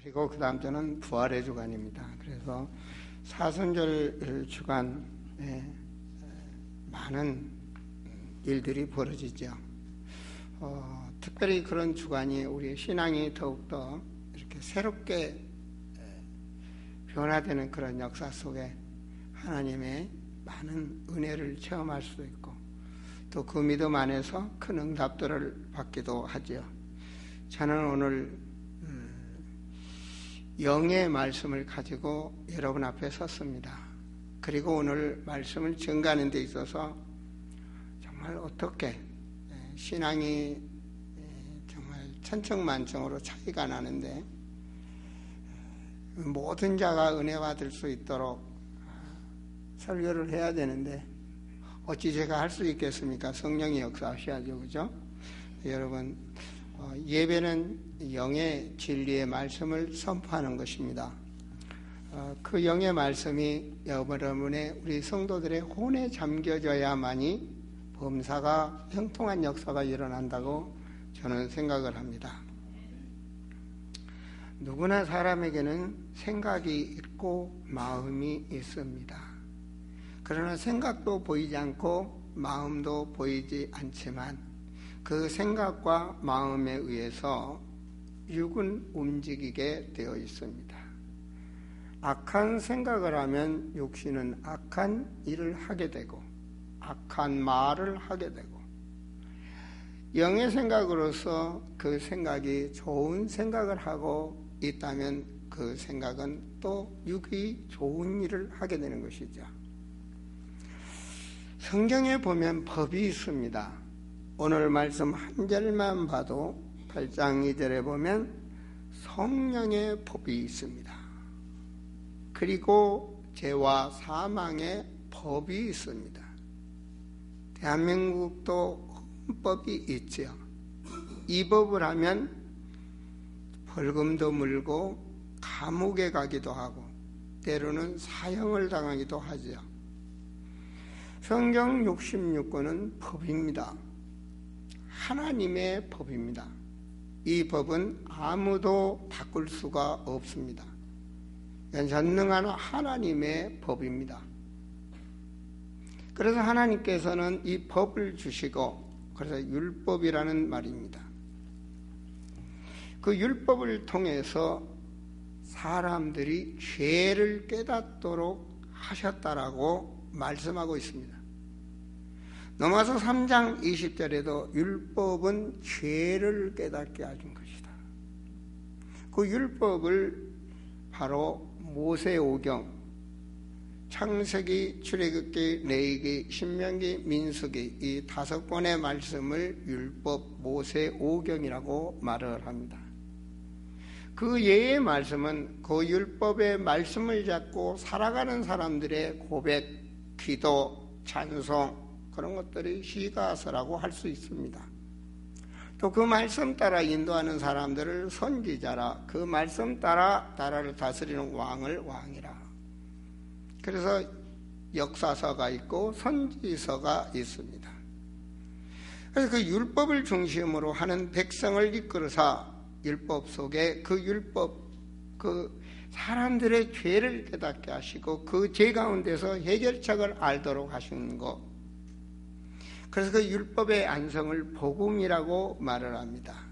그리고 그 다음 주는 부활의 주간입니다. 그래서 사순절 주간에 많은 일들이 벌어지죠. 특별히 그런 주간이 우리의 신앙이 더욱더 이렇게 새롭게 변화되는 그런 역사 속에 하나님의 많은 은혜를 체험할 수도 있고 또 그 믿음 안에서 큰 응답들을 받기도 하지요. 저는 오늘 영의 말씀을 가지고 여러분 앞에 섰습니다. 그리고 오늘 말씀을 증거하는 데 있어서 정말 어떻게 신앙이 정말 천청만청으로 차이가 나는데 모든 자가 은혜 받을 수 있도록 설교를 해야 되는데 어찌 제가 할 수 있겠습니까? 성령이 역사하셔야죠, 그죠? 여러분, 예배는 영의 진리의 말씀을 선포하는 것입니다. 그 영의 말씀이 여러분의 우리 성도들의 혼에 잠겨져야만이 범사가 형통한 역사가 일어난다고 저는 생각을 합니다. 누구나 사람에게는 생각이 있고 마음이 있습니다. 그러나 생각도 보이지 않고 마음도 보이지 않지만 그 생각과 마음에 의해서 육은 움직이게 되어 있습니다. 악한 생각을 하면 육신은 악한 일을 하게 되고 악한 말을 하게 되고 영의 생각으로서 그 생각이 좋은 생각을 하고 있다면 그 생각은 또 육이 좋은 일을 하게 되는 것이죠. 성경에 보면 법이 있습니다. 오늘 말씀 한 절만 봐도 8장 2절에 보면 성령의 법이 있습니다. 그리고 죄와 사망의 법이 있습니다. 대한민국도 헌법이 있지요. 이 법을 하면 벌금도 물고 감옥에 가기도 하고 때로는 사형을 당하기도 하지요. 성경 66권은 법입니다. 하나님의 법입니다. 이 법은 아무도 바꿀 수가 없습니다. 전능한 하나님의 법입니다. 그래서 하나님께서는 이 법을 주시고 그래서 율법이라는 말입니다. 그 율법을 통해서 사람들이 죄를 깨닫도록 하셨다라고 말씀하고 있습니다. 넘어서 3장 20절에도 율법은 죄를 깨닫게 해준 것이다. 그 율법을 바로 모세오경, 창세기, 출애굽기, 레위기, 신명기, 민수기 이 5권의 말씀을 율법 모세오경이라고 말을 합니다. 그 예의 말씀은 그 율법의 말씀을 잡고 살아가는 사람들의 고백, 기도, 찬송 그런 것들이 시가서라고 할 수 있습니다. 또 그 말씀 따라 인도하는 사람들을 선지자라, 그 말씀 따라 나라를 다스리는 왕을 왕이라. 그래서 역사서가 있고 선지서가 있습니다. 그래서 그 율법을 중심으로 하는 백성을 이끌어서 율법 속에 그 율법, 그 사람들의 죄를 깨닫게 하시고 그 죄 가운데서 해결책을 알도록 하시는 것. 그래서 그 율법의 안성을 복음이라고 말을 합니다.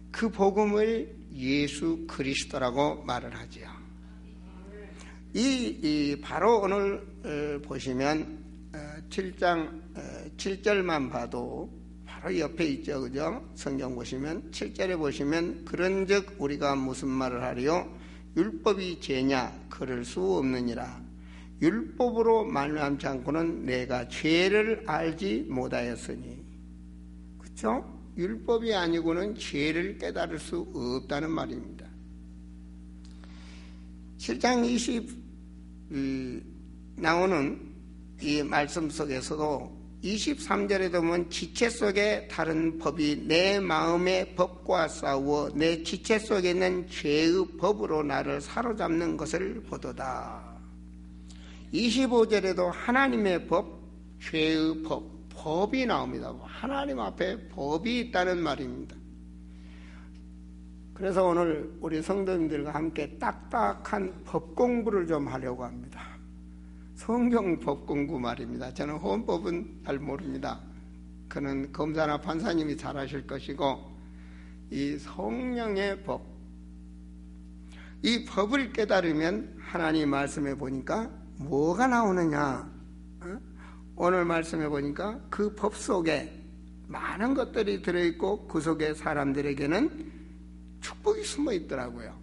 그 복음을 예수 그리스도라고 말을 하지요. 바로 오늘 보시면 7장 7절만 봐도 바로 옆에 있죠, 그죠? 성경 보시면 7절에 보시면 그런즉 우리가 무슨 말을 하리요? 율법이 죄냐? 그럴 수 없느니라. 율법으로 말미암지 않고는 내가 죄를 알지 못하였으니. 그렇죠? 율법이 아니고는 죄를 깨달을 수 없다는 말입니다. 7장 20 나오는 이 말씀 속에서도 23절에도 보면 지체 속에 다른 법이 내 마음의 법과 싸워 내 지체 속에 있는 죄의 법으로 나를 사로잡는 것을 보도다. 25절에도 하나님의 법, 죄의 법, 법이 나옵니다. 하나님 앞에 법이 있다는 말입니다. 그래서 오늘 우리 성도님들과 함께 딱딱한 법 공부를 좀 하려고 합니다. 성경 법 공부 말입니다. 저는 헌법은 잘 모릅니다. 그는 검사나 판사님이 잘 하실 것이고, 이 성령의 법, 이 법을 깨달으면 하나님 말씀해 보니까 뭐가 나오느냐? 오늘 말씀해 보니까 그 법 속에 많은 것들이 들어있고 그 속에 사람들에게는 축복이 숨어 있더라고요.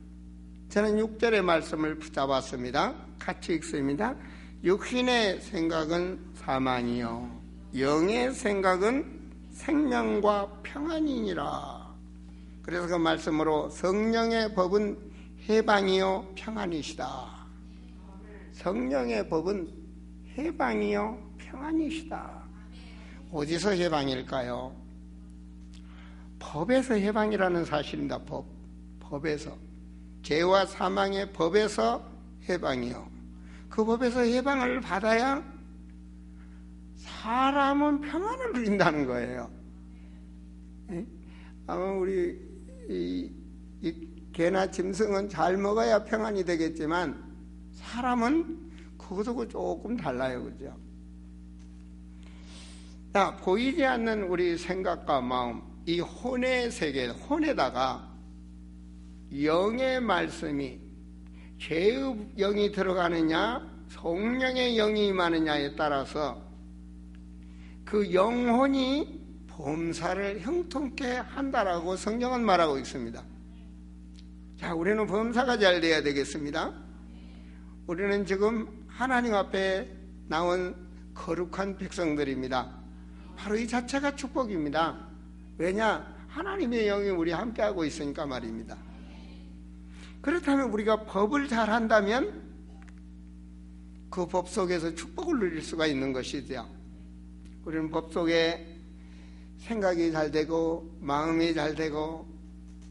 저는 6절의 말씀을 붙잡았습니다. 같이 읽습니다. 육신의 생각은 사망이요 영의 생각은 생명과 평안이니라. 그래서 그 말씀으로 성령의 법은 해방이요 평안이시다. 성령의 법은 해방이요 평안이시다. 어디서 해방일까요? 법에서 해방이라는 사실입니다. 법에서. 죄와 사망의 법에서 해방이요. 그 법에서 해방을 받아야 사람은 평안을 누린다는 거예요. 아마 우리 이 개나 짐승은 잘 먹어야 평안이 되겠지만 사람은 그것하고 조금 달라요. 그죠? 자, 보이지 않는 우리 생각과 마음, 이 혼의 세계, 혼에다가 영의 말씀이 죄의 영이 들어가느냐 성령의 영이 임하느냐에 따라서 그 영혼이 범사를 형통케 한다라고 성경은 말하고 있습니다. 자, 우리는 범사가 잘 돼야 되겠습니다. 우리는 지금 하나님 앞에 나온 거룩한 백성들입니다. 바로 이 자체가 축복입니다. 왜냐? 하나님의 영이 우리 함께하고 있으니까 말입니다. 그렇다면 우리가 법을 잘 한다면 그 법 속에서 축복을 누릴 수가 있는 것이죠. 우리는 법 속에 생각이 잘 되고 마음이 잘 되고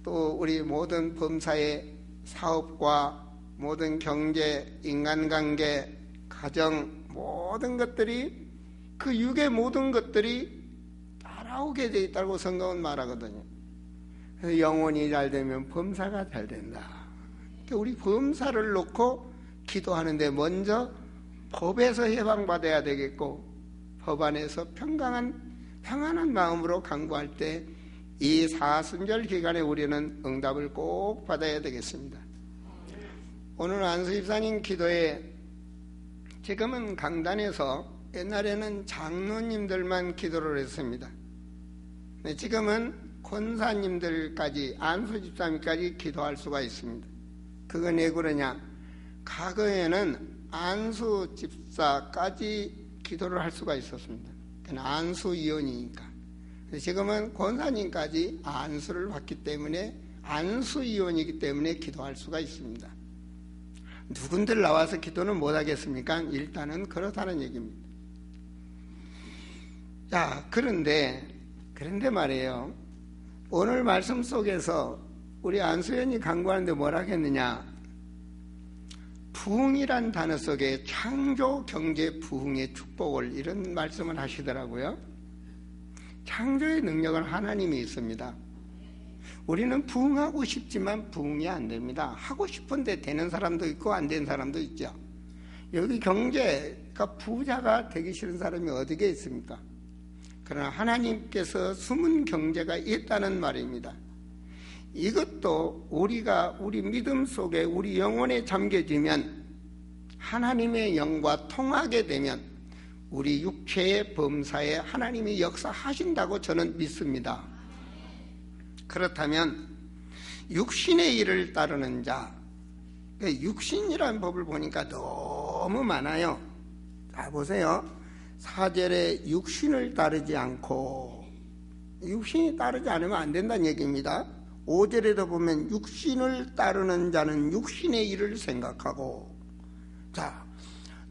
또 우리 모든 범사의 사업과 모든 경제, 인간관계, 가정 모든 것들이 그 육의 모든 것들이 따라오게 돼 있다고 성경은 말하거든요. 그래서 영혼이 잘 되면 범사가 잘 된다. 그러니까 우리 범사를 놓고 기도하는데 먼저 법에서 해방받아야 되겠고 법 안에서 평안한 마음으로 강구할 때 이 사순절 기간에 우리는 응답을 꼭 받아야 되겠습니다. 오늘 안수 집사님 기도에 지금은 강단에서 옛날에는 장로님들만 기도를 했습니다. 지금은 권사님들까지 안수 집사님까지 기도할 수가 있습니다. 그건 왜 그러냐? 과거에는 안수 집사까지 기도를 할 수가 있었습니다. 안수위원이니까. 지금은 권사님까지 안수를 받기 때문에 안수위원이기 때문에 기도할 수가 있습니다. 누군들 나와서 기도는 못하겠습니까? 일단은 그렇다는 얘기입니다. 자, 그런데 말이에요. 오늘 말씀 속에서 우리 안수연이 강구하는데 뭐라 했느냐? 부흥이란 단어 속에 창조, 경제, 부흥의 축복을 이런 말씀을 하시더라고요. 창조의 능력은 하나님이 있습니다. 우리는 부흥하고 싶지만 부흥이 안 됩니다. 하고 싶은데 되는 사람도 있고 안 되는 사람도 있죠. 여기 경제가 부자가 되기 싫은 사람이 어디에 있습니까? 그러나 하나님께서 숨은 경제가 있다는 말입니다. 이것도 우리가 우리 믿음 속에 우리 영혼에 잠겨지면 하나님의 영과 통하게 되면 우리 육체의 범사에 하나님이 역사하신다고 저는 믿습니다. 그렇다면 육신의 일을 따르는 자, 육신이라는 법을 보니까 너무 많아요. 자, 보세요. 4절에 육신을 따르지 않고, 육신이 따르지 않으면 안 된다는 얘기입니다. 5절에도 보면 육신을 따르는 자는 육신의 일을 생각하고, 자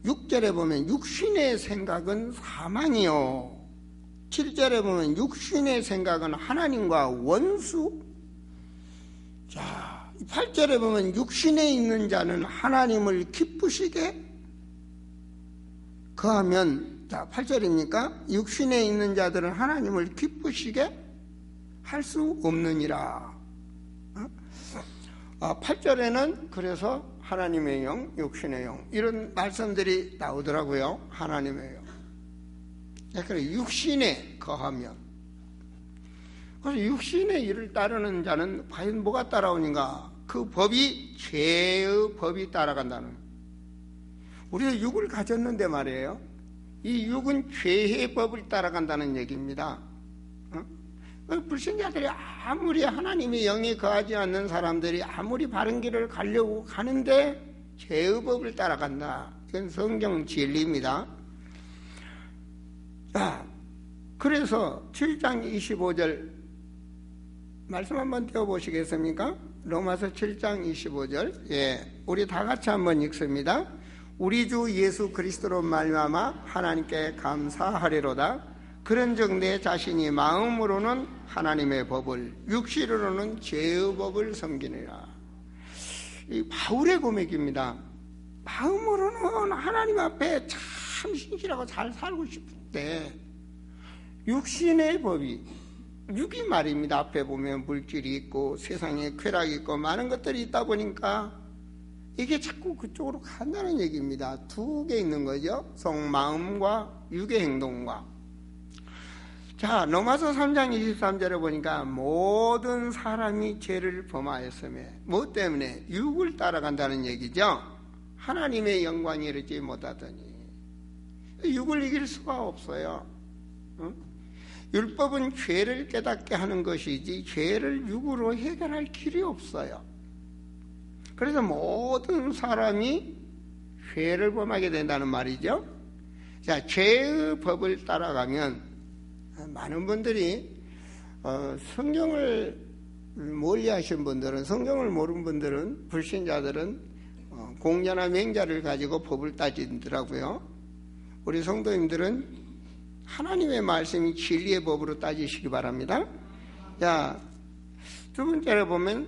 6절에 보면 육신의 생각은 사망이요, 7절에 보면 육신의 생각은 하나님과 원수, 자 8절에 보면 육신에 있는 자는 하나님을 기쁘시게 거하면, 자 8절입니까? 육신에 있는 자들은 하나님을 기쁘시게 할 수 없느니라. 8절에는 그래서 하나님의 영, 육신의 영 이런 말씀들이 나오더라고요. 하나님의 영. 그래서 육신에 거하면, 그래서 육신의 일을 따르는 자는 과연 뭐가 따라오는가? 그 법이 죄의 법이 따라간다는. 우리가 육을 가졌는데 말이에요. 이 육은 죄의 법을 따라간다는 얘기입니다. 불신자들이 아무리 하나님의 영이 거하지 않는 사람들이 아무리 바른 길을 가려고 하는데 죄의 법을 따라간다. 이건 성경 진리입니다. 자, 그래서 7장 25절 말씀 한번 띄워보시겠습니까? 로마서 7장 25절. 우리 다 같이 한번 읽습니다. 우리 주 예수 그리스도로 말미암아 하나님께 감사하리로다. 그런즉 내 자신이 마음으로는 하나님의 법을, 육신으로는 죄의 법을 섬기느라. 이 바울의 고백입니다. 마음으로는 하나님 앞에 참 신실하고 잘 살고 싶은데 육신의 법이, 육이 말입니다. 앞에 보면 물질이 있고 세상에 쾌락이 있고 많은 것들이 있다 보니까 이게 자꾸 그쪽으로 간다는 얘기입니다. 두 개 있는 거죠. 속마음과 육의 행동과. 자, 로마서 3장 23절에 보니까 모든 사람이 죄를 범하였으며, 뭐 때문에? 육을 따라간다는 얘기죠. 하나님의 영광에 이르지 못하더니. 육을 이길 수가 없어요. 율법은 죄를 깨닫게 하는 것이지 죄를 육으로 해결할 길이 없어요. 그래서 모든 사람이 죄를 범하게 된다는 말이죠. 자, 죄의 법을 따라가면 많은 분들이 성경을 멀리 하신 분들은, 성경을 모르는 분들은, 불신자들은 공자나 맹자를 가지고 법을 따지더라고요. 우리 성도님들은 하나님의 말씀이 진리의 법으로 따지시기 바랍니다. 자, 두 번째로 보면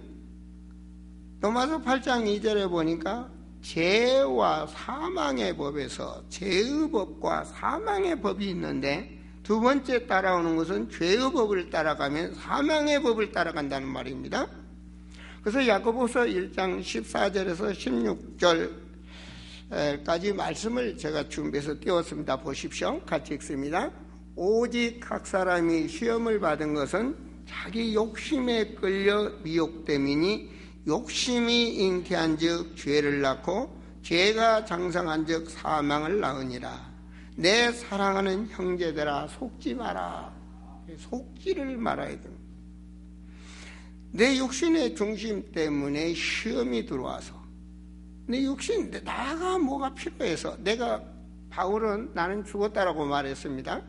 로마서 8장 2절에 보니까 죄와 사망의 법에서 죄의 법과 사망의 법이 있는데, 두 번째 따라오는 것은 죄의 법을 따라가면 사망의 법을 따라간다는 말입니다. 그래서 야고보서 1장 14절에서 16절까지 말씀을 제가 준비해서 띄웠습니다. 보십시오. 같이 읽습니다. 오직 각 사람이 시험을 받은 것은 자기 욕심에 끌려 미혹됨이니 욕심이 잉태한 즉 죄를 낳고 죄가 장성한 즉 사망을 낳으니라. 내 사랑하는 형제들아 속지 마라. 속지를 말아야 됩니다. 내 육신의 중심 때문에 시험이 들어와서 내 육신, 나가 뭐가 필요해서, 바울은 나는 죽었다라고 말했습니다.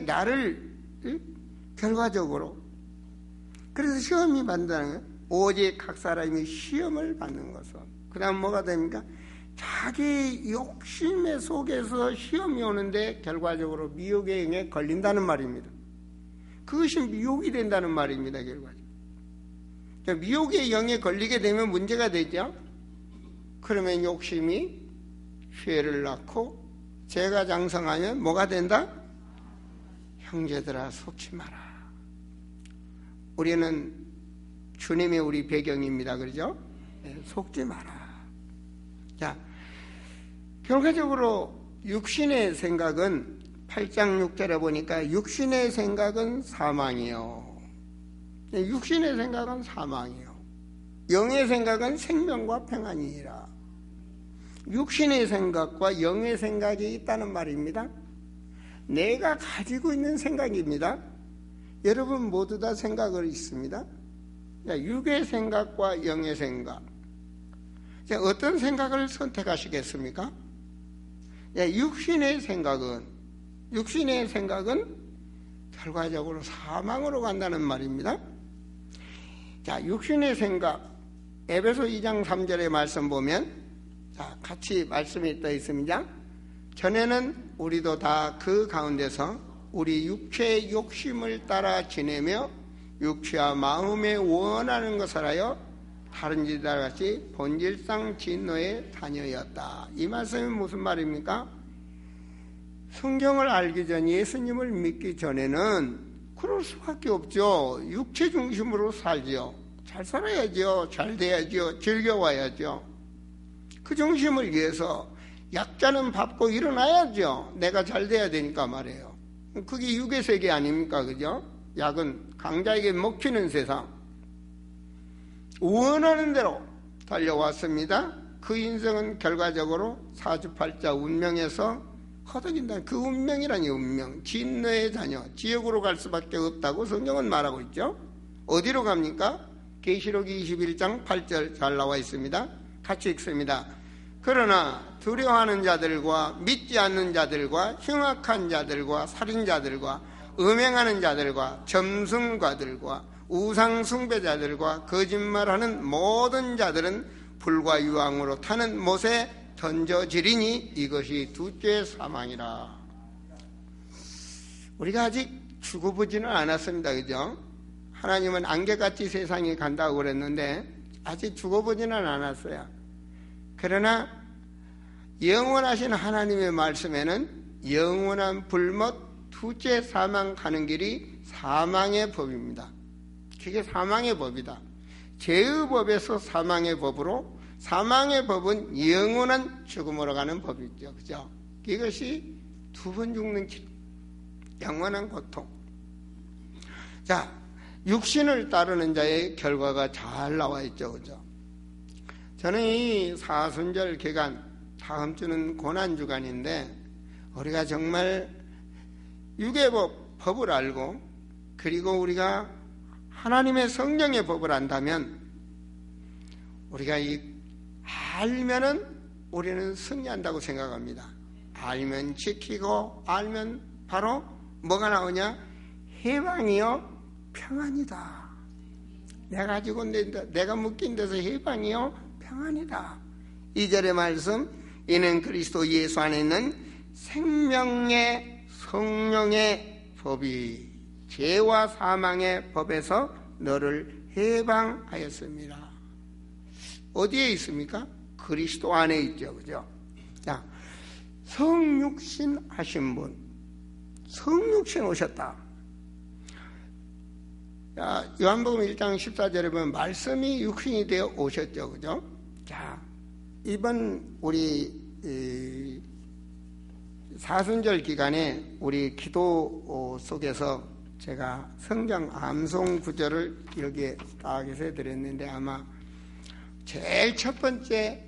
나를 결과적으로, 그래서 시험이 받는다는 거예요. 오직 각 사람이 시험을 받는 것은, 그 다음 뭐가 됩니까? 자기 욕심의 속에서 시험이 오는데 결과적으로 미혹의 영에 걸린다는 말입니다. 그것이 미혹이 된다는 말입니다. 결과적으로 미혹의 영에 걸리게 되면 문제가 되죠. 그러면 욕심이 죄를 낳고 죄가 장성하면 뭐가 된다? 형제들아 속지 마라. 우리는 주님의 우리 배경입니다. 그렇죠? 속지 마라. 자, 결과적으로 육신의 생각은 8장 6절에 보니까 육신의 생각은 사망이요. 육신의 생각은 사망이요. 영의 생각은 생명과 평안이니라. 육신의 생각과 영의 생각이 있다는 말입니다. 내가 가지고 있는 생각입니다. 여러분 모두 다 생각을 있습니다. 육의 생각과 영의 생각. 어떤 생각을 선택하시겠습니까? 육신의 생각은 결과적으로 사망으로 간다는 말입니다. 자, 육신의 생각, 에베소 2장 3절의 말씀 보면, 자, 같이 말씀이 떠 있습니다. 전에는 우리도 다 그 가운데서 우리 육체의 욕심을 따라 지내며 육체와 마음에 원하는 것을 하여 다른 지들과 같이 본질상 진노의 자녀였다. 이 말씀이 무슨 말입니까? 성경을 알기 전, 예수님을 믿기 전에는 그럴 수밖에 없죠. 육체 중심으로 살죠. 잘 살아야죠. 잘 돼야죠. 즐겨와야죠. 그 중심을 위해서 약자는 밟고 일어나야죠. 내가 잘 돼야 되니까 말이에요. 그게 육의 세계 아닙니까? 그죠? 약은 강자에게 먹히는 세상. 원하는 대로 달려왔습니다. 그 인생은 결과적으로 사주팔자 운명에서 허덕인다. 그 운명이라니 운명. 진노의 자녀. 지옥으로 갈 수밖에 없다고 성경은 말하고 있죠. 어디로 갑니까? 계시록 21장 8절 잘 나와 있습니다. 같이 읽습니다. 그러나 두려워하는 자들과 믿지 않는 자들과 흉악한 자들과 살인자들과 음행하는 자들과 점승가들과 우상 숭배자들과 거짓말하는 모든 자들은 불과 유황으로 타는 못에 던져지리니 이것이 둘째 사망이라. 우리가 아직 죽어보지는 않았습니다. 그죠? 하나님은 안개같이 세상에 간다고 그랬는데 아직 죽어보지는 않았어요. 그러나 영원하신 하나님의 말씀에는 영원한 불못 둘째 사망 가는 길이 사망의 법입니다. 그게 사망의 법이다. 죄의 법에서 사망의 법으로, 사망의 법은 영원한 죽음으로 가는 법이죠. 그죠? 이것이 두 번 죽는 길, 영원한 고통. 자, 육신을 따르는 자의 결과가 잘 나와 있죠. 그죠? 저는 이 사순절 기간, 다음 주는 고난주간인데 우리가 정말 육의 법을 알고, 그리고 우리가 하나님의 성령의 법을 안다면, 우리가 알면은 우리는 승리한다고 생각합니다. 알면 지키고, 알면 바로 뭐가 나오냐? 해방이요, 평안이다. 내가 가지고 내가 묶인 데서 해방이요, 평안이다. 2절의 말씀, 이는 그리스도 예수 안에 있는 생명의 성령의 법이 죄와 사망의 법에서 너를 해방하였습니다. 어디에 있습니까? 그리스도 안에 있죠. 그죠? 자, 성육신 하신 분, 성육신 오셨다. 자, 요한복음 1장 14절에 보면 말씀이 육신이 되어 오셨죠. 그죠? 자, 이번 우리 사순절 기간에 우리 기도 속에서 제가 성경 암송 구절을 여기에 딱 해드렸는데, 아마 제일 첫 번째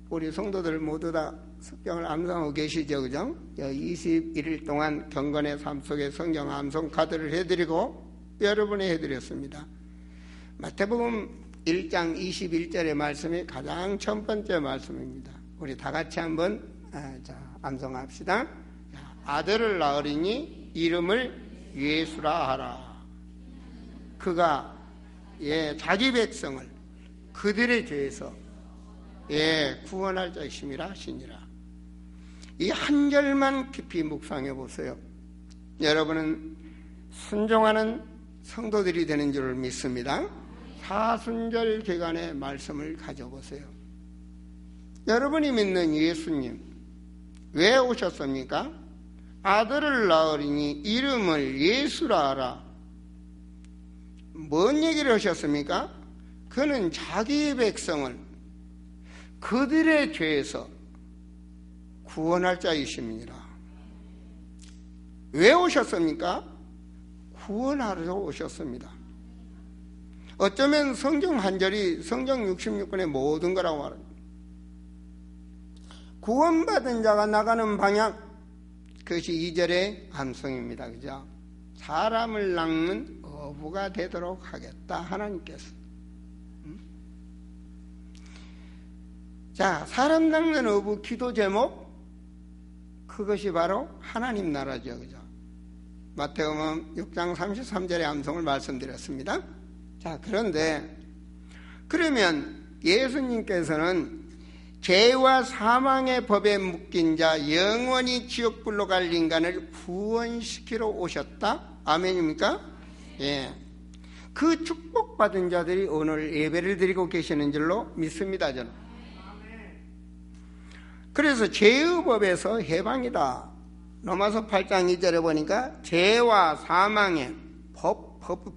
우리 성도들 모두 다 성경을 암송하고 계시죠. 그죠? 21일 동안 경건의 삶 속에 성경 암송 카드를 해드리고 여러분이 해드렸습니다. 마태복음 1장 21절의 말씀이 가장 첫 번째 말씀입니다. 우리 다 같이 한번 암송합시다. 아들을 낳으리니 이름을 예수라 하라. 그가 자기 백성을 그들의 죄에서 구원할 자이심이라 하시니라. 이 한 절만 깊이 묵상해 보세요. 여러분은 순종하는 성도들이 되는 줄을 믿습니다. 사순절 기간의 말씀을 가져보세요. 여러분이 믿는 예수님 왜 오셨습니까? 아들을 낳으리니 이름을 예수라 하라. 뭔 얘기를 하셨습니까? 그는 자기의 백성을 그들의 죄에서 구원할 자이심이니라. 왜 오셨습니까? 구원하러 오셨습니다. 어쩌면 성경 한 절이 성경 66권의 모든 거라고 말합니다. 구원받은 자가 나가는 방향, 그것이 2절의 암송입니다. 그죠? 사람을 낚는 어부가 되도록 하겠다, 하나님께서. 자, 사람 낚는 어부 기도 제목, 그것이 바로 하나님 나라죠. 그죠? 마태복음 6장 33절의 암송을 말씀드렸습니다. 자, 그런데 그러면 예수님께서는 죄와 사망의 법에 묶인 자, 영원히 지옥불로 갈 인간을 구원시키러 오셨다? 아멘입니까? 예. 그 축복받은 자들이 오늘 예배를 드리고 계시는 줄로 믿습니다, 저는. 그래서 죄의 법에서 해방이다. 로마서 8장 2절에 보니까 죄와 사망의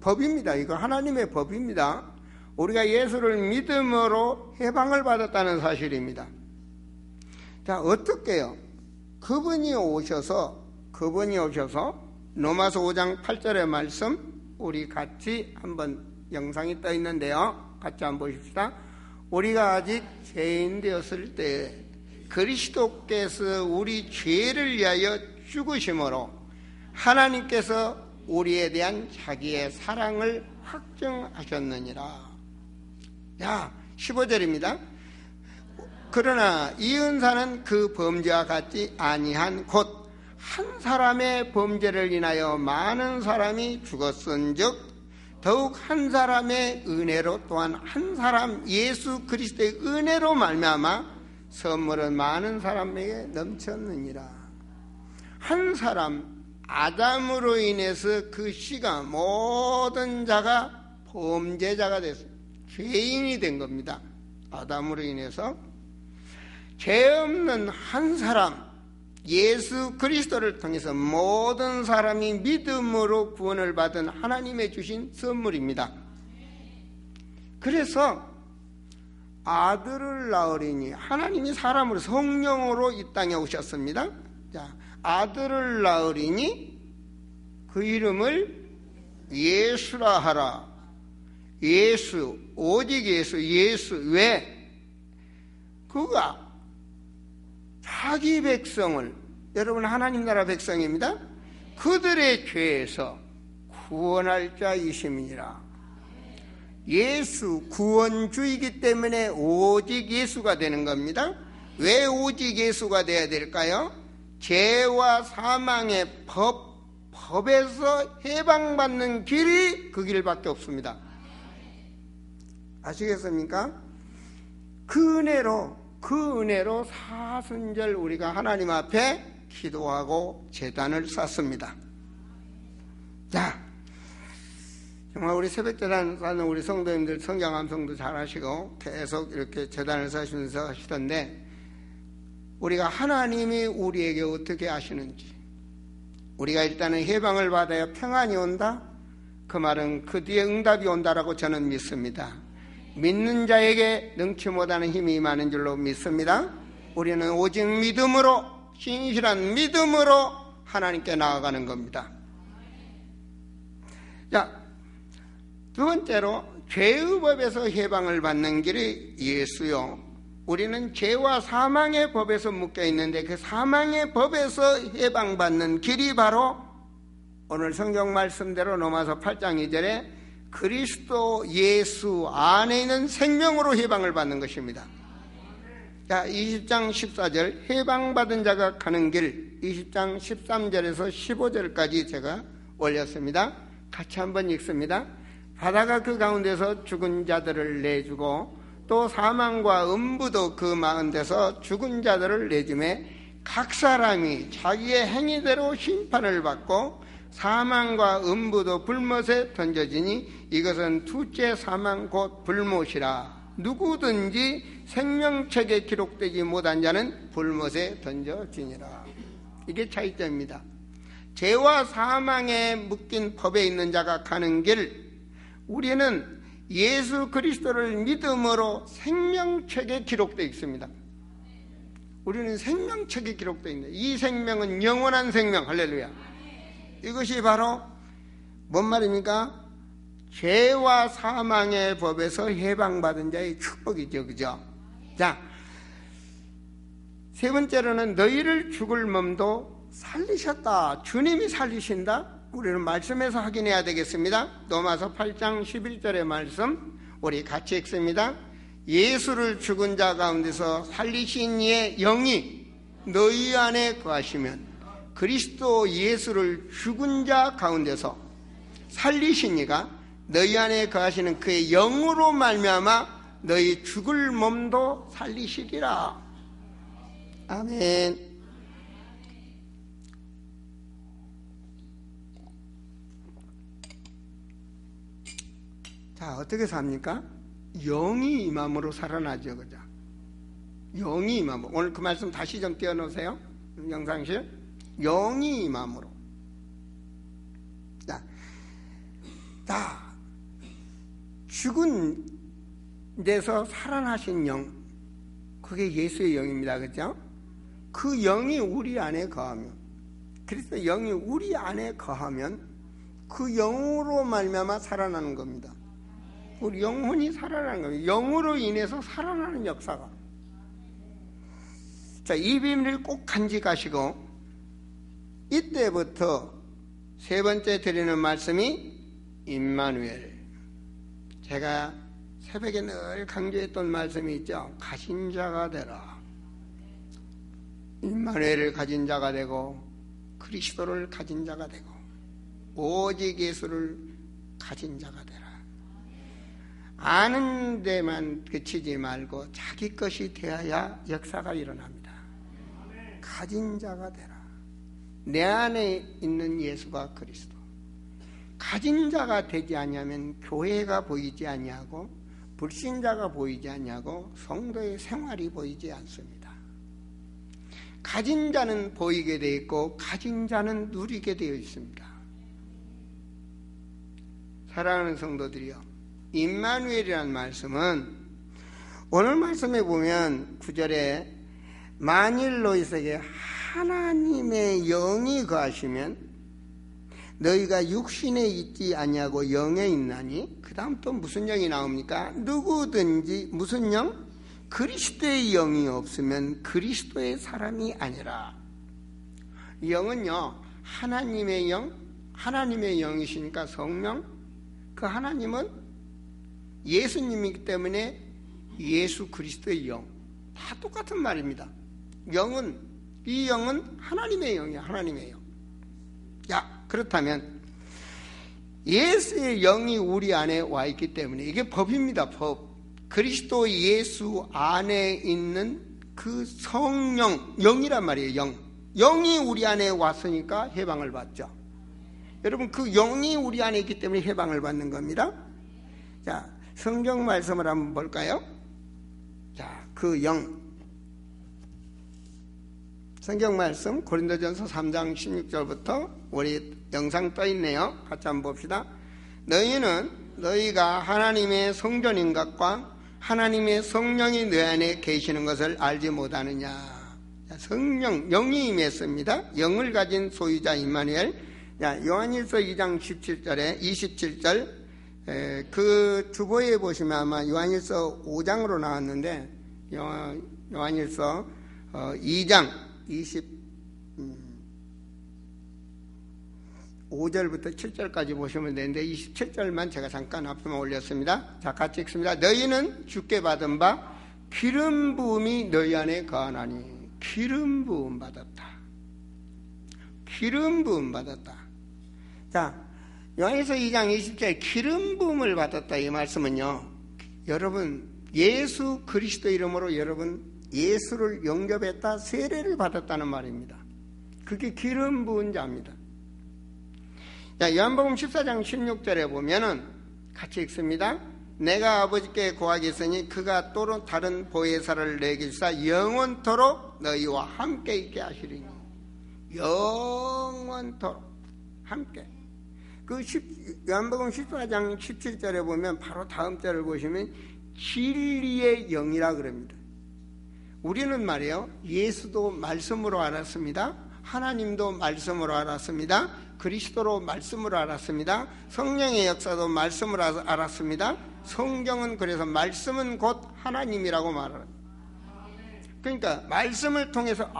법입니다. 이거 하나님의 법입니다. 우리가 예수를 믿음으로 해방을 받았다는 사실입니다. 자, 어떻게요? 그분이 오셔서 로마서 5장 8절의 말씀 우리 같이 한번 영상이 떠 있는데요. 같이 한번 보십시다. 우리가 아직 죄인 되었을 때 그리스도께서 우리 죄를 위하여 죽으심으로 하나님께서 우리에 대한 자기의 사랑을 확증하셨느니라. 야, 15절입니다. 그러나 이 은사는 그 범죄와 같지 아니한 곧 한 사람의 범죄를 인하여 많은 사람이 죽었은즉 더욱 한 사람의 은혜로 또한 한 사람 예수 그리스도의 은혜로 말미암아 선물은 많은 사람에게 넘쳤느니라. 한 사람 아담으로 인해서 그 씨가 모든 자가 범죄자가 됐어요. 죄인이 된 겁니다. 아담으로 인해서 죄 없는 한 사람 예수 그리스도를 통해서 모든 사람이 믿음으로 구원을 받은 하나님의 주신 선물입니다. 그래서 아들을 낳으리니 하나님이 사람으로 성령으로 이 땅에 오셨습니다. 자, 아들을 낳으리니 그 이름을 예수라 하라. 예수, 오직 예수. 왜? 그가 자기 백성을, 여러분 하나님 나라 백성입니다. 그들의 죄에서 구원할 자이심이니라. 예수 구원주이기 때문에 오직 예수가 되는 겁니다. 왜 오직 예수가 돼야 될까요? 죄와 사망의 법에서 해방받는 길이 그 길밖에 없습니다. 아시겠습니까? 그 은혜로 사순절 우리가 하나님 앞에 기도하고 제단을 쌓습니다. 자, 정말 우리 새벽제단 쌓는 우리 성도님들 성경 암송도 잘 하시고 계속 이렇게 제단을 쌓으시면서 하시던데, 우리가 하나님이 우리에게 어떻게 하시는지, 우리가 일단은 해방을 받아야 평안이 온다? 그 말은 그 뒤에 응답이 온다라고 저는 믿습니다. 믿는 자에게 능치 못하는 힘이 임하는 줄로 믿습니다. 우리는 오직 믿음으로, 신실한 믿음으로 하나님께 나아가는 겁니다. 자, 두 번째로 죄의 법에서 해방을 받는 길이 예수요. 우리는 죄와 사망의 법에서 묶여 있는데 그 사망의 법에서 해방받는 길이 바로 오늘 성경 말씀대로 로마서 8장 2절에 그리스도 예수 안에 있는 생명으로 해방을 받는 것입니다. 자, 20장 14절 해방받은 자가 가는 길, 20장 13절에서 15절까지 제가 올렸습니다. 같이 한번 읽습니다. 바다가 그 가운데서 죽은 자들을 내주고 또 사망과 음부도 그 가운데서 죽은 자들을 내주매 각 사람이 자기의 행위대로 심판을 받고 사망과 음부도 불못에 던져지니 이것은 둘째 사망 곧 불못이라. 누구든지 생명책에 기록되지 못한 자는 불못에 던져지니라. 이게 차이점입니다. 죄와 사망에 묶인 법에 있는 자가 가는 길, 우리는 예수 그리스도를 믿음으로 생명책에 기록되어 있습니다. 우리는 생명책에 기록되어 있는데 이 생명은 영원한 생명. 할렐루야. 이것이 바로 뭔 말입니까? 죄와 사망의 법에서 해방받은 자의 축복이죠. 그죠? 자, 세 번째로는 너희를 죽을 몸도 살리셨다. 주님이 살리신다. 우리는 말씀에서 확인해야 되겠습니다. 로마서 8장 11절의 말씀 우리 같이 읽습니다. 예수를 죽은 자 가운데서 살리신 이의 영이 너희 안에 거하시면 그리스도 예수를 죽은 자 가운데서 살리신 이가 너희 안에 거하시는 그의 영으로 말미암아 너희 죽을 몸도 살리시리라. 아멘. 자, 어떻게 삽니까? 영이 임함으로 살아나죠. 그죠? 영이 임함으로. 오늘 그 말씀 다시 좀 띄워놓으세요. 영상실. 영이 임함으로. 자, 죽은 데서 살아나신 영, 그게 예수의 영입니다. 그렇죠? 그 영이 우리 안에 거하면, 그래서 영이 우리 안에 거하면 그 영으로 말미암아 살아나는 겁니다. 우리 영혼이 살아나는 겁니다. 영으로 인해서 살아나는 역사가. 자, 이 비밀을 꼭 간직하시고, 이때부터 세 번째 드리는 말씀이 임마누엘. 제가 새벽에 늘 강조했던 말씀이 있죠. 가진 자가 되라. 임마누엘을 가진 자가 되고, 그리스도를 가진 자가 되고, 오직 예수를 가진 자가 되라. 아는 데만 그치지 말고 자기 것이 되어야 역사가 일어납니다. 가진 자가 되라. 내 안에 있는 예수가 그리스도. 가진 자가 되지 아니하면 교회가 보이지 아니하고 불신자가 보이지 아니하고 성도의 생활이 보이지 않습니다. 가진 자는 보이게 되어 있고 가진 자는 누리게 되어 있습니다. 사랑하는 성도들이요, 임마누엘이라는 말씀은 오늘 말씀에 보면 9절에 만일 너희에게 하나님의 영이 거하시면 너희가 육신에 있지 아니하고 영에 있나니, 그 다음 또 무슨 영이 나옵니까? 누구든지 무슨 영? 그리스도의 영이 없으면 그리스도의 사람이 아니라. 영은요, 하나님의 영, 하나님의 영이시니까 성령, 그 하나님은 예수님이기 때문에 예수 그리스도의 영, 다 똑같은 말입니다. 영은, 이 영은 하나님의 영이야. 하나님의 영. 야, 그렇다면 예수의 영이 우리 안에 와 있기 때문에 이게 법입니다. 법. 그리스도 예수 안에 있는 그 성령, 영이란 말이에요. 영. 영이 우리 안에 왔으니까 해방을 받죠. 여러분, 그 영이 우리 안에 있기 때문에 해방을 받는 겁니다. 자, 성경 말씀을 한번 볼까요? 자, 그 영. 성경 말씀 고린도전서 3장 16절부터 우리 영상 떠 있네요. 같이 한번 봅시다. 너희는 너희가 하나님의 성전인 것과 하나님의 성령이 너희 안에 계시는 것을 알지 못하느냐. 성령, 영이 임했습니다. 영을 가진 소유자 임마누엘. 요한일서 2장 17절에 27절, 그 주보에 보시면 아마 요한일서 5장으로 나왔는데, 요한일서 2장 25절부터 7절까지 보시면 되는데 27절만 제가 잠깐 앞에만 올렸습니다. 자, 같이 읽습니다. 너희는 주께 받은 바 기름 부음이 너희 안에 거하나니. 기름 부음 받았다. 기름 부음 받았다. 자, 요한일서 2장 20절 기름 부음을 받았다. 이 말씀은요, 여러분 예수 그리스도 이름으로 여러분 예수를 영접했다, 세례를 받았다는 말입니다. 그게 기름 부은 자입니다. 자, 요한복음 14장 16절에 보면은 같이 읽습니다. 내가 아버지께 구하겠으니 그가 또 다른 보혜사를 내게 주사 영원토록 너희와 함께 있게 하시리니. 영원토록 함께. 그 요한복음 14장 17절에 보면 바로 다음 절을 보시면 진리의 영이라 그럽니다. 우리는 말이에요, 예수도 말씀으로 알았습니다. 하나님도 말씀으로 알았습니다. 그리스도로 말씀으로 알았습니다. 성령의 역사도 말씀으로 알았습니다. 성경은 그래서 말씀은 곧 하나님이라고 말합니다. 그러니까 말씀을 통해서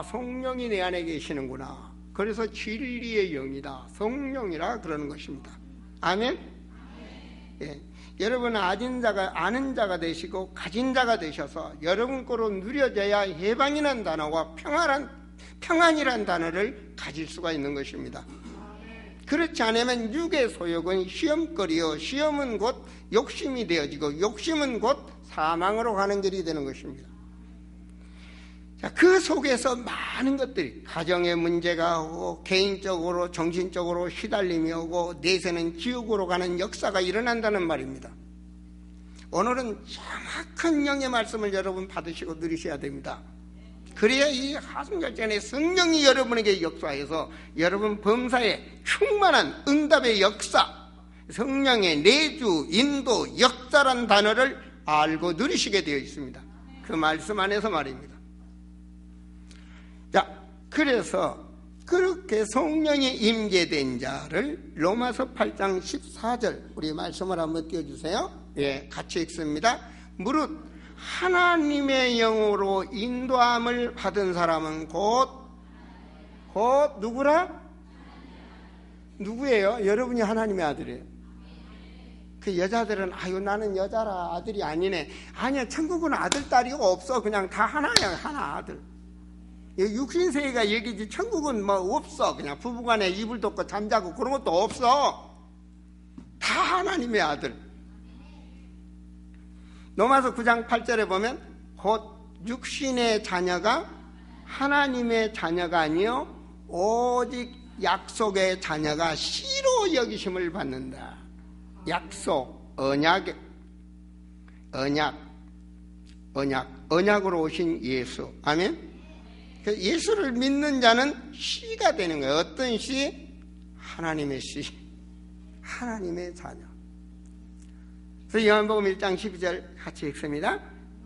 성령이 내 안에 계시는구나. 그래서 진리의 영이다, 성령이라 그러는 것입니다. 아멘? 예. 여러분은 아는 자가 되시고 가진 자가 되셔서 여러분 거로 누려져야 해방이라는 단어와 평안이라는 단어를 가질 수가 있는 것입니다. 그렇지 않으면 육의 소욕은 시험거리요, 시험은 곧 욕심이 되어지고 욕심은 곧 사망으로 가는 길이 되는 것입니다. 자, 그 속에서 많은 것들이, 가정의 문제가 오고 개인적으로 정신적으로 휘달림이 오고 내세는 지옥으로 가는 역사가 일어난다는 말입니다. 오늘은 정확한 영의 말씀을 여러분 받으시고 누리셔야 됩니다. 그래야 이 하승절전에 성령이 여러분에게 역사해서 여러분 범사에 충만한 응답의 역사, 성령의 내주, 인도, 역사란 단어를 알고 누리시게 되어 있습니다. 그 말씀 안에서 말입니다. 자, 그래서 그렇게 성령이 임재된 자를 로마서 8장 14절 우리 말씀을 한번 띄워주세요. 예, 같이 읽습니다. 무릇 하나님의 영으로 인도함을 받은 사람은 곧 누구라? 누구예요? 여러분이 하나님의 아들이에요. 그 여자들은 아유 나는 여자라 아들이 아니네. 아니야, 천국은 아들 딸이 없어. 그냥 다 하나야, 하나 아들. 육신세계가 얘기지 천국은 뭐 없어. 그냥 부부간에 이불 덮고 잠자고 그런 것도 없어. 다 하나님의 아들. 로마서 9장 8절에 보면 곧 육신의 자녀가 하나님의 자녀가 아니요 오직 약속의 자녀가 씨로 여기심을 받는다. 약속, 언약으로 오신 예수. 아멘. 예수를 믿는 자는 씨가 되는 거예요. 어떤 씨? 하나님의 씨, 하나님의 자녀. 그래서 요한복음 1장 12절 같이 읽습니다.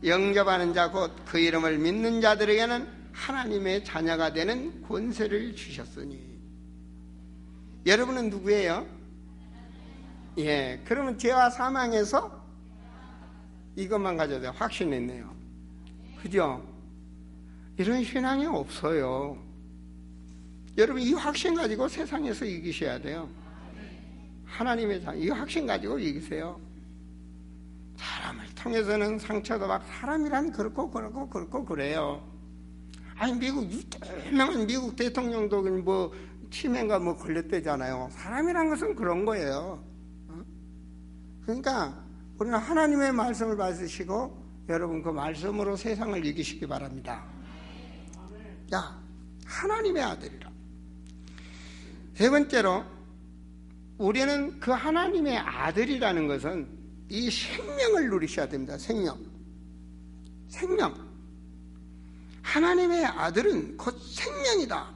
영접하는 자 곧 그 이름을 믿는 자들에게는 하나님의 자녀가 되는 권세를 주셨으니. 여러분은 누구예요? 예, 그러면 죄와 사망에서 이것만 가져도 확신했네요. 그죠? 이런 신앙이 없어요. 여러분 이 확신 가지고 세상에서 이기셔야 돼요. 하나님의 자녀, 이 확신 가지고 이기세요. 사람을 통해서는 상처도 받고 사람이란 그렇고 그래요. 아니 미국 유명한 미국 대통령도 뭐 치매인가 뭐 걸렸대잖아요. 사람이란 것은 그런 거예요. 그러니까 우리는 하나님의 말씀을 받으시고 여러분 그 말씀으로 세상을 이기시기 바랍니다. 야, 하나님의 아들이라. 세 번째로 우리는 그 하나님의 아들이라는 것은 이 생명을 누리셔야 됩니다. 생명. 하나님의 아들은 곧 생명이다.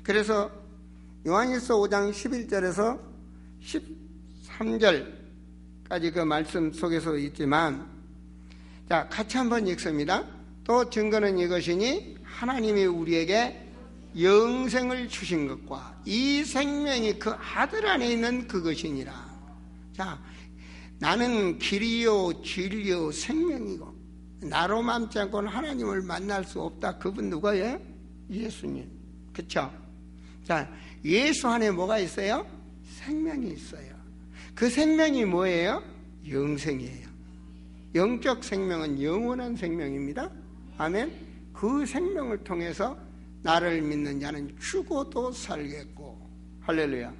그래서 요한일서 5장 11절에서 13절까지 그 말씀 속에서 있지만, 자, 같이 한번 읽습니다. 또 증거는 이것이니 하나님이 우리에게 영생을 주신 것과 이 생명이 그 아들 안에 있는 그것이니라. 자, 나는 길이요 진리요 생명이고 나로 맘지 않고는 하나님을 만날 수 없다. 그분 누구예요? 예수님. 그렇죠? 자, 예수 안에 뭐가 있어요? 생명이 있어요. 그 생명이 뭐예요? 영생이에요. 영적 생명은 영원한 생명입니다. 아멘. 그 생명을 통해서 나를 믿는 자는 죽어도 살겠고, 할렐루야.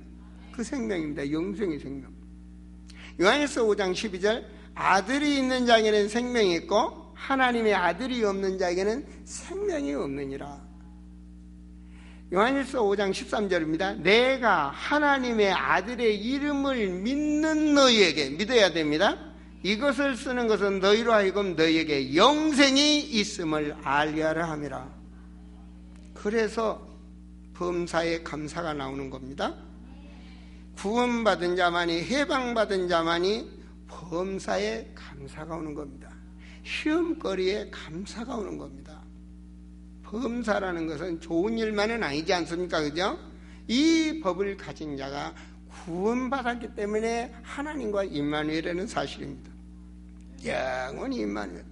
그 생명입니다. 영생의 생명. 요한일서 5장 12절 아들이 있는 자에게는 생명이 있고 하나님의 아들이 없는 자에게는 생명이 없느니라. 요한일서 5장 13절입니다. 내가 하나님의 아들의 이름을 믿는 너희에게, 믿어야 됩니다. 이것을 쓰는 것은 너희로 하여금 너희에게 영생이 있음을 알게 하려 함이라. 그래서 범사에 감사가 나오는 겁니다. 구원받은 자만이, 해방받은 자만이 범사에 감사가 오는 겁니다. 시험거리에 감사가 오는 겁니다. 범사라는 것은 좋은 일만은 아니지 않습니까? 그죠? 이 법을 가진 자가 구원받았기 때문에 하나님과 임마누엘이라는 사실입니다. 영원히 임마누엘.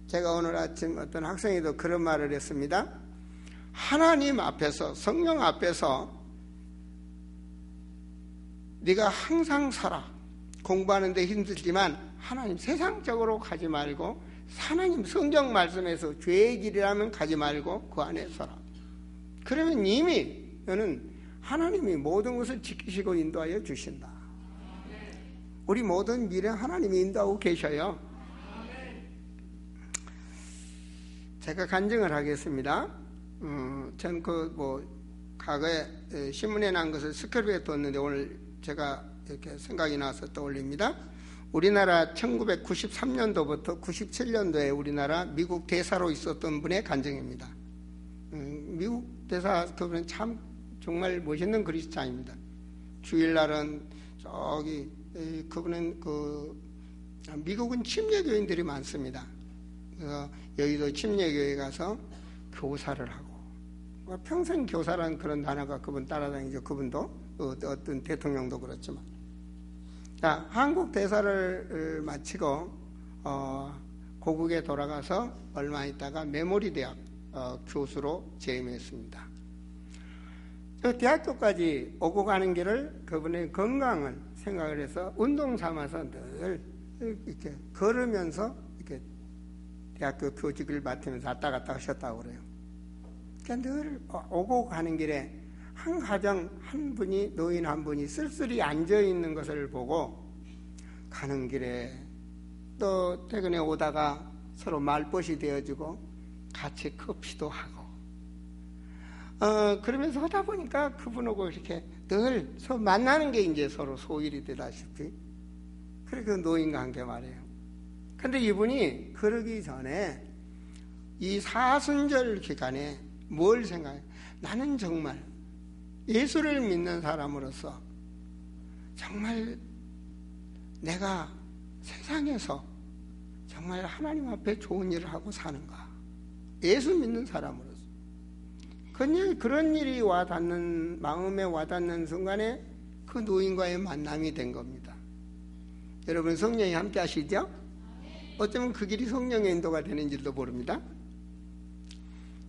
제가 오늘 아침 어떤 학생이도 그런 말을 했습니다. 하나님 앞에서, 성령 앞에서 네가 항상 살아. 공부하는데 힘들지만 하나님 세상적으로 가지 말고 하나님 성경 말씀에서 죄의 길이라면 가지 말고 그 안에 서라. 그러면 이미 너는 하나님이 모든 것을 지키시고 인도하여 주신다. 우리 모든 미래 하나님이 인도하고 계셔요. 제가 간증을 하겠습니다. 전 과거에 신문에 난 것을 스크립에 뒀는데 오늘 제가 이렇게 생각이 나서 떠올립니다. 우리나라 1993년도부터 97년도에 우리나라 미국 대사로 있었던 분의 간증입니다. 미국 대사 그분은 참 정말 멋있는 그리스도인입니다. 주일날은 저기 그분은 그 미국은 침례교인들이 많습니다. 그래서 여의도 침례교회 가서 교사를 하고, 평생 교사라는 그런 단어가 그분 따라다니죠. 그분도 어떤 대통령도 그렇지만. 자, 한국 대사를 마치고 고국에 돌아가서 얼마 있다가 메모리 대학 교수로 재임했습니다. 대학교까지 오고 가는 길을 그분의 건강을 생각을 해서 운동 삼아서 늘 이렇게 걸으면서 이렇게 대학교 교직을 맡으면서 왔다 갔다 하셨다고 그래요. 그러니까 늘 오고 가는 길에 한 가정 한 분이, 노인 한 분이 쓸쓸히 앉아 있는 것을 보고 가는 길에 또 퇴근에 오다가 서로 말벗이 되어주고 같이 커피도 하고 그러면서 하다 보니까 그분하고 이렇게 늘 만나는 게 이제 서로 소일이 되다시피 그래 그 노인과 함께 말해요. 근데 이분이 그러기 전에 이 사순절 기간에 뭘 생각해요? 나는 정말 예수를 믿는 사람으로서 정말 내가 세상에서 정말 하나님 앞에 좋은 일을 하고 사는가? 예수 믿는 사람으로서. 그런 일이 와닿는, 마음에 와닿는 순간에 그 노인과의 만남이 된 겁니다. 여러분 성령이 함께 하시죠? 어쩌면 그 길이 성령의 인도가 되는 줄도 모릅니다.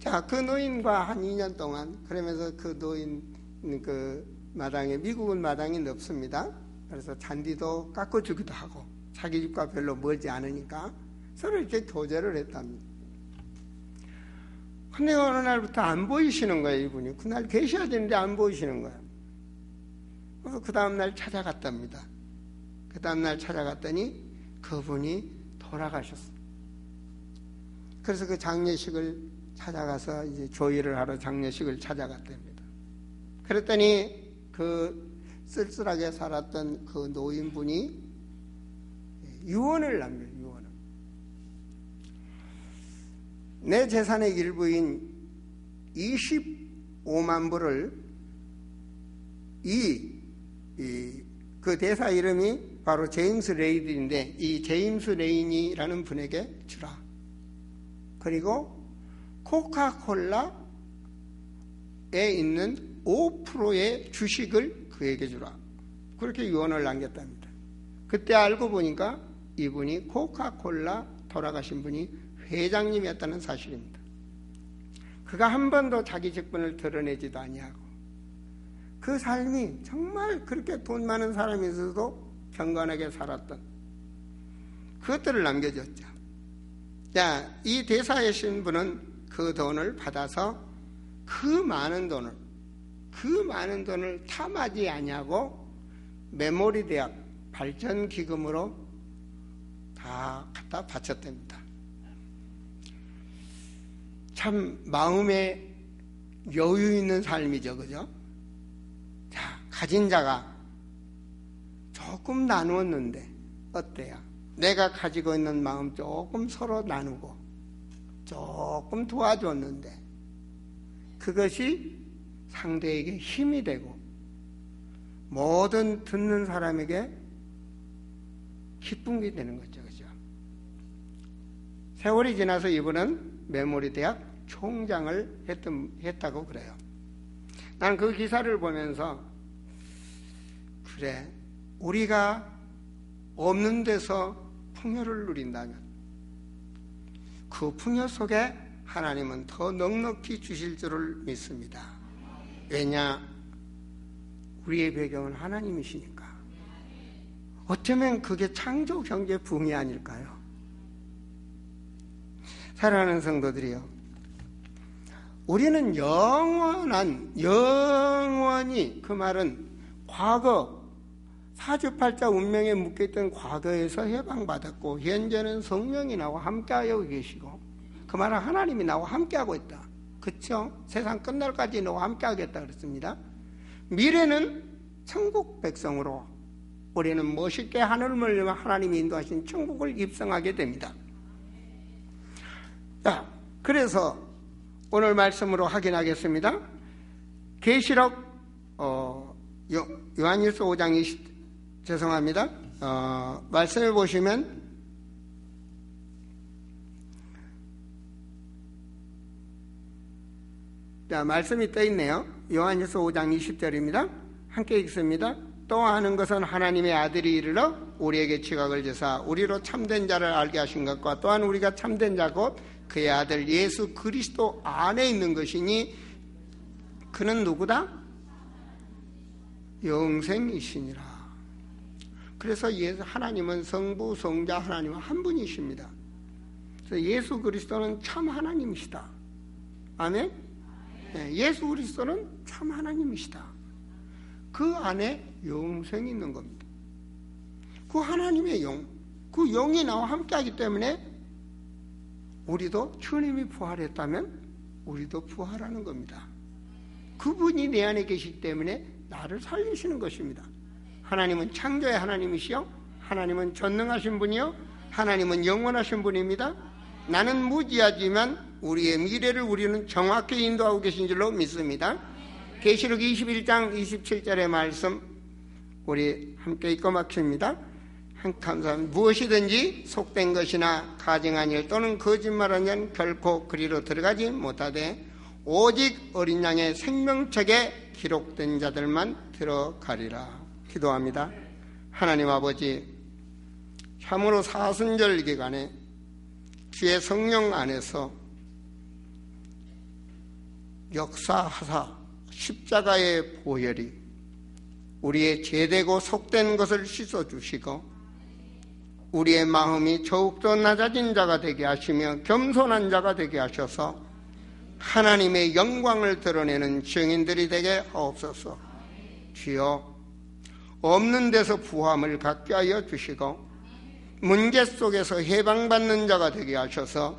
자, 그 노인과 한 2년 동안 그러면서 그 노인 그 마당에, 미국은 마당이 넓습니다. 그래서 잔디도 깎아주기도 하고 자기 집과 별로 멀지 않으니까 서로 이렇게 교제를 했답니다. 근데 어느 날부터 안 보이시는 거예요, 이분이. 그날 계셔야 되는데 안 보이시는 거예요. 그래서 그 다음날 찾아갔답니다. 그 다음날 찾아갔더니 그분이 돌아가셨어요. 그래서 그 장례식을 찾아가서 이제 조의를 하러 장례식을 찾아갔답니다. 그랬더니 그 쓸쓸하게 살았던 그 노인분이 유언을 남겨요. 유언을. 내 재산의 일부인 25만 불을 그 대사 이름이 바로 제임스 레인인데 이 제임스 레인이라는 분에게 주라. 그리고 코카콜라에 있는 5%의 주식을 그에게 주라. 그렇게 유언을 남겼답니다. 그때 알고 보니까 이분이 코카콜라 돌아가신 분이 회장님이었다는 사실입니다. 그가 한 번도 자기 직분을 드러내지도 아니하고 그 삶이 정말 그렇게 돈 많은 사람이어서도 경건하게 살았던 그것들을 남겨줬죠. 자, 이 대사이신 분은 그 돈을 받아서 그 많은 돈을 탐하지 아니하고 메모리 대학 발전 기금으로 다 갖다 바쳤답니다. 참 마음에 여유 있는 삶이죠, 그죠? 자, 가진 자가 조금 나누었는데 어때요? 내가 가지고 있는 마음 조금 서로 나누고 조금 도와줬는데 그것이 상대에게 힘이 되고 모든 듣는 사람에게 기쁨이 되는 거죠. 그죠? 세월이 지나서 이분은 메모리 대학 총장을 했다고 그래요. 난 그 기사를 보면서 그래, 우리가 없는 데서 풍요를 누린다면 그 풍요 속에 하나님은 더 넉넉히 주실 줄을 믿습니다. 왜냐? 우리의 배경은 하나님이시니까. 어쩌면 그게 창조 경제 부흥이 아닐까요? 사랑하는 성도들이요, 우리는 영원히, 그 말은 과거 사주팔자 운명에 묶여있던 과거에서 해방받았고 현재는 성령이 나와 함께하여 계시고 그 말은 하나님이 나와 함께하고 있다. 그렇죠? 세상 끝날까지 나와 함께하겠다 그랬습니다. 미래는 천국 백성으로 우리는 멋있게 하늘을 하나님이 인도하신 천국을 입성하게 됩니다. 자, 그래서 오늘 말씀으로 확인하겠습니다. 계시록 요한일서 5장 20, 죄송합니다. 말씀해 보시면 자, 말씀이 떠 있네요. 요한일서 5장 20절입니다. 함께 읽습니다. 또 아는 것은 하나님의 아들이 이르러 우리에게 지각을 주사 우리로 참된 자를 알게 하신 것과 또한 우리가 참된 자 곧 그의 아들 예수 그리스도 안에 있는 것이니 그는 누구다? 영생이시니라. 그래서 하나님은 성부, 성자, 하나님은 한 분이십니다. 그래서 예수 그리스도는 참 하나님이시다. 아멘? 네, 예수 그리스도는 참 하나님이시다. 그 안에 영생이 있는 겁니다. 그 하나님의 영, 그 영이 나와 함께하기 때문에 우리도 주님이 부활했다면 우리도 부활하는 겁니다. 그분이 내 안에 계시기 때문에 나를 살리시는 것입니다. 하나님은 창조의 하나님이시요, 하나님은 전능하신 분이요, 하나님은 영원하신 분입니다. 나는 무지하지만 우리의 미래를 우리는 정확히 인도하고 계신 줄로 믿습니다. 계시록 21장 27절의 말씀 우리 함께 읽고 마칩니다. 감사합니다. 무엇이든지 속된 것이나 가증한 일 또는 거짓말한 일 결코 그리로 들어가지 못하되 오직 어린 양의 생명책에 기록된 자들만 들어가리라. 기도합니다. 하나님 아버지, 참으로 사순절 기간에 주의 성령 안에서 역사하사 십자가의 보혈이 우리의 죄되고 속된 것을 씻어주시고 우리의 마음이 더욱더 낮아진 자가 되게 하시며 겸손한 자가 되게 하셔서 하나님의 영광을 드러내는 증인들이 되게 하옵소서. 주여, 없는 데서 부함을 갖게 하여 주시고 문제 속에서 해방받는 자가 되게 하셔서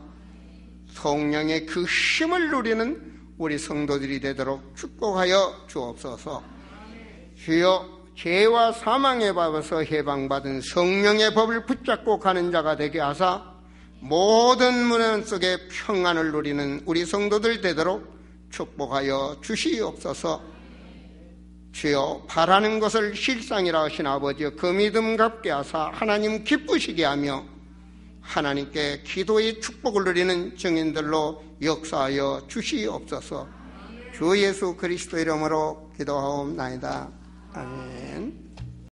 성령의 그 힘을 누리는 우리 성도들이 되도록 축복하여 주옵소서. 주여, 죄와 사망의 법에서 해방받은 성령의 법을 붙잡고 가는 자가 되게 하사 모든 문안 속에 평안을 누리는 우리 성도들 되도록 축복하여 주시옵소서. 주여, 바라는 것을 실상이라 하신 아버지, 그 믿음 갖게 하사 하나님 기쁘시게 하며 하나님께 기도의 축복을 누리는 증인들로 역사하여 주시옵소서. 주 예수 그리스도 이름으로 기도하옵나이다. 아멘.